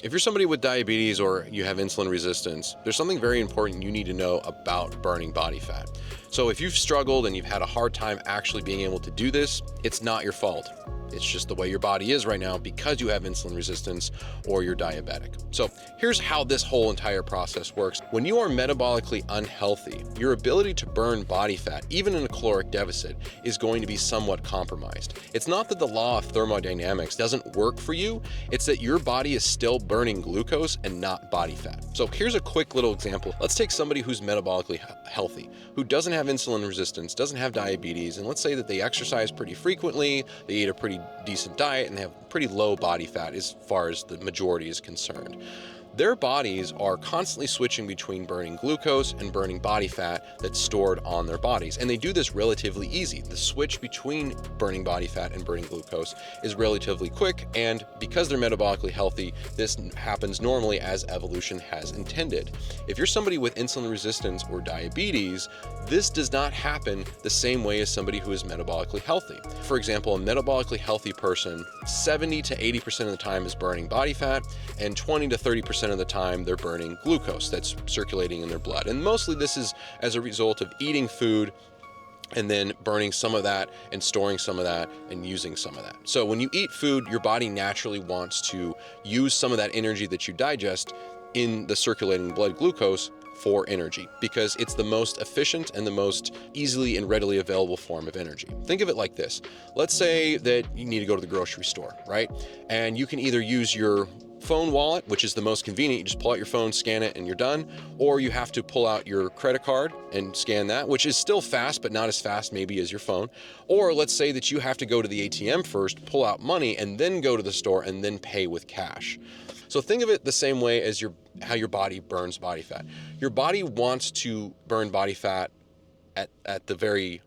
If you're somebody with diabetes or you have insulin resistance, there's something very important you need to know about burning body fat. So if you've struggled and you've had a hard time actually being able to do this, it's not your fault. It's just the way your body is right now because you have insulin resistance or you're diabetic. So here's how this whole entire process works. When you are metabolically unhealthy, your ability to burn body fat, even in a caloric deficit, is going to be somewhat compromised. It's not that the law of thermodynamics doesn't work for you, it's that your body is still burning glucose and not body fat. So here's a quick little example. Let's take somebody who's metabolically healthy, who doesn't have insulin resistance, doesn't have diabetes, and let's say that they exercise pretty frequently, they eat a pretty decent diet, and they have pretty low body fat as far as the majority is concerned. Their bodies are constantly switching between burning glucose and burning body fat that's stored on their bodies. And they do this relatively easy. The switch between burning body fat and burning glucose is relatively quick. And because they're metabolically healthy, this happens normally as evolution has intended. If you're somebody with insulin resistance or diabetes, this does not happen the same way as somebody who is metabolically healthy. For example, a metabolically healthy person, 70 to 80% of the time is burning body fat, and 20 to 30% of the time they're burning glucose that's circulating in their blood. And mostly this is as a result of eating food and then burning some of that and storing some of that and using some of that. So when you eat food, your body naturally wants to use some of that energy that you digest in the circulating blood glucose for energy, because it's the most efficient and the most easily and readily available form of energy. Think of it like this. Let's say that you need to go to the grocery store, right? And you can either use your phone wallet, which is the most convenient. You just pull out your phone, scan it, and you're done. Or you have to pull out your credit card and scan that, which is still fast, but not as fast maybe as your phone. Or let's say that you have to go to the ATM first, pull out money, and then go to the store and then pay with cash. So think of it the same way as how your body burns body fat. Your body wants to burn body fat at the very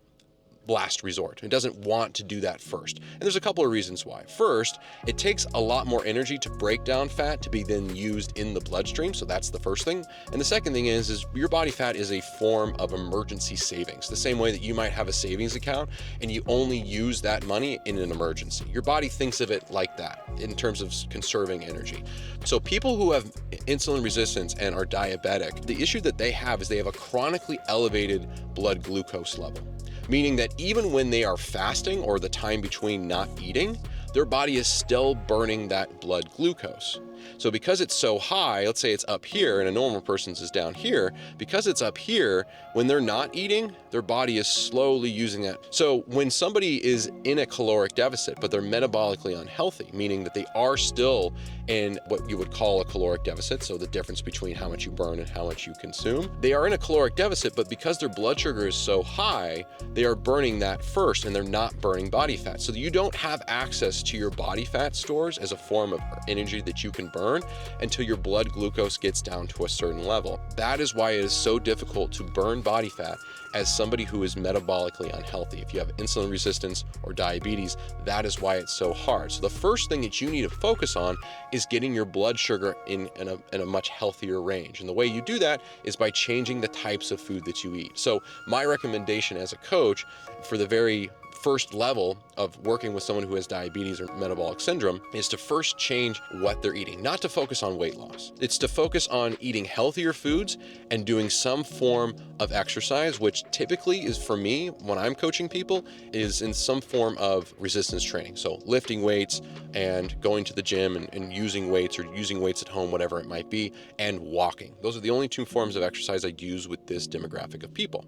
last resort. It doesn't want to do that first. And there's a couple of reasons why. First, it takes a lot more energy to break down fat to be then used in the bloodstream. So that's the first thing. And the second thing is your body fat is a form of emergency savings. The same way that you might have a savings account and you only use that money in an emergency. Your body thinks of it like that in terms of conserving energy. So people who have insulin resistance and are diabetic, the issue that they have is they have a chronically elevated blood glucose level. Meaning that even when they are fasting or the time between not eating, their body is still burning that blood glucose. So because it's so high, let's say it's up here and a normal person's is down here, because it's up here, when they're not eating, their body is slowly using that. So when somebody is in a caloric deficit, but they're metabolically unhealthy, meaning that they are still in what you would call a caloric deficit, so the difference between how much you burn and how much you consume, they are in a caloric deficit, but because their blood sugar is so high, they are burning that first and they're not burning body fat. So you don't have access to your body fat stores as a form of energy that you can burn until your blood glucose gets down to a certain level. That is why it is so difficult to burn body fat as somebody who is metabolically unhealthy. If you have insulin resistance or diabetes, that is why it's so hard. So the first thing that you need to focus on is getting your blood sugar in a much healthier range. And the way you do that is by changing the types of food that you eat. So my recommendation as a coach for the very first level of working with someone who has diabetes or metabolic syndrome is to first change what they're eating, not to focus on weight loss. It's to focus on eating healthier foods and doing some form of exercise, which typically is, for me, when I'm coaching people, is in some form of resistance training. So lifting weights and going to the gym and using weights or using weights at home, whatever it might be, and walking. Those are the only two forms of exercise I use with this demographic of people.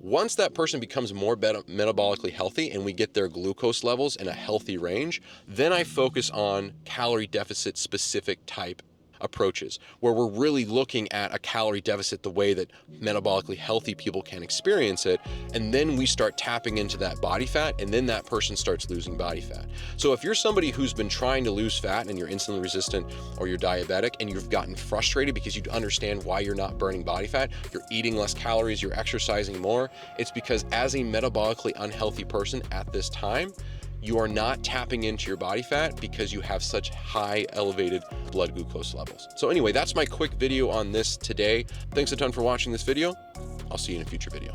Once that person becomes more metabolically healthy and we get their glucose levels in a healthy range, then I focus on calorie deficit specific type approaches, where we're really looking at a calorie deficit the way that metabolically healthy people can experience it, and then we start tapping into that body fat, and then that person starts losing body fat. So if you're somebody who's been trying to lose fat and you're insulin resistant or you're diabetic and you've gotten frustrated because you understand why you're not burning body fat, you're eating less calories, you're exercising more, it's because as a metabolically unhealthy person at this time, you are not tapping into your body fat because you have such high elevated blood glucose levels. So anyway, that's my quick video on this today. Thanks a ton for watching this video. I'll see you in a future video.